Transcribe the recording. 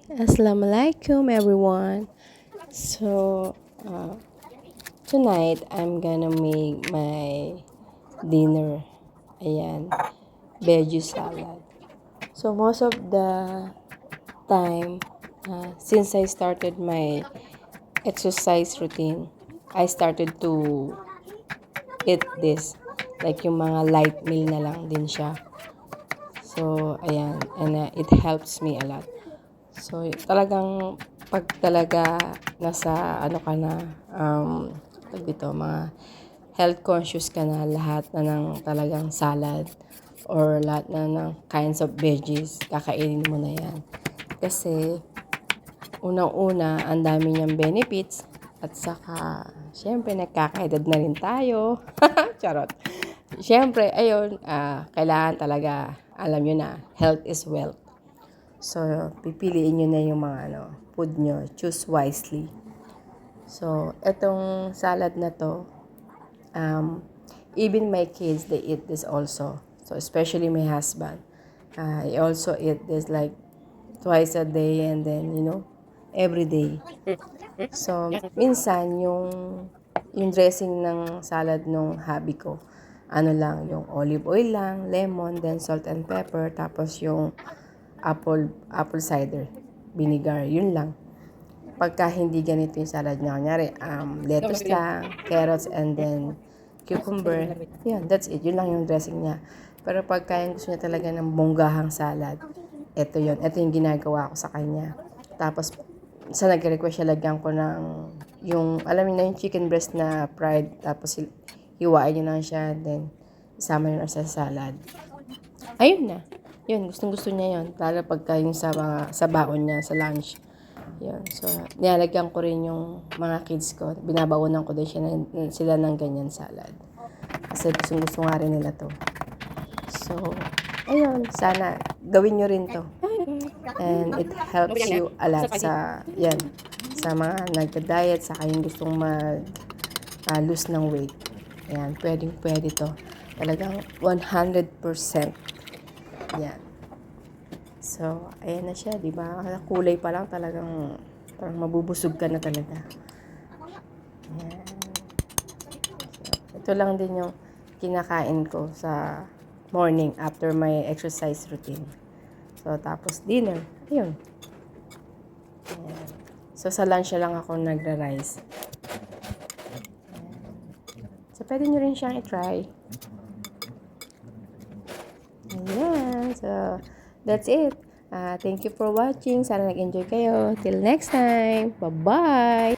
Assalamualaikum everyone. So tonight I'm gonna make my dinner. Ayan, veggie salad. So most of the time, since I started my exercise routine, I started to eat this. Like yung mga light meal na lang din siya. So ayan, and it helps me a lot. So, talagang pag talaga nasa ano ka na, dito, mga health conscious ka na, lahat na ng talagang salad or lahat na ng kinds of veggies, kakainin mo na yan. Kasi, unang-una, ang dami niyang benefits at saka, syempre, nagkakaedad na rin tayo. Charot. Syempre, ayun, kailangan talaga, alam nyo na, health is wealth. So, pipiliin nyo na yung mga food nyo. Choose wisely. So, etong salad na to, even my kids, they eat this also. So, especially my husband. He also eat this like twice a day and then, every day. So, minsan, yung dressing ng salad nung hubby ko, ano lang, yung olive oil lang, lemon, then salt and pepper, tapos yung apple cider vinegar, yun lang. Pagka hindi ganito yung salad niya, kunyari, lettuce lang, carrots, and then cucumber, yun, that's it. Yun lang yung dressing niya. Pero pagka yung gusto niya talaga ng bonggahang salad, ito yun. Ito yung ginagawa ko sa kanya. Tapos, sa nag-request siya, lagyan ko ng yung, alam niyo na yung chicken breast na fried, tapos hiwain niyo lang siya, then isama niyo na sa salad. Ayun na. Yun, gustong-gusto niya yun. Lalo pagka yung sa baon niya, sa lunch. Yun. So, nilalagyan ko rin yung mga kids ko. Binabaonan ko din sila ng ganyan salad. Kasi gustong-gusto nga rin nila to. So, ayun. Sana gawin nyo rin to. And it helps you a lot sa mga nagda-diet, sa kayong gustong lose ng weight. Ayan, pwedeng-pwede to. Talagang 100%. Yan. So, ayan na siya, di ba? Kulay pa lang talagang parang mabubusog ka na talaga. Ayan. So, ito lang din yung kinakain ko sa morning after my exercise routine. So, tapos dinner. Ayun. Ayan. So, sa lunch lang ako nagra-rice. So, pwede nyo rin siyang i-try. Ayan. So, that's it. Thank you for watching. Sana nag-enjoy kayo. Till next time. Bye-bye!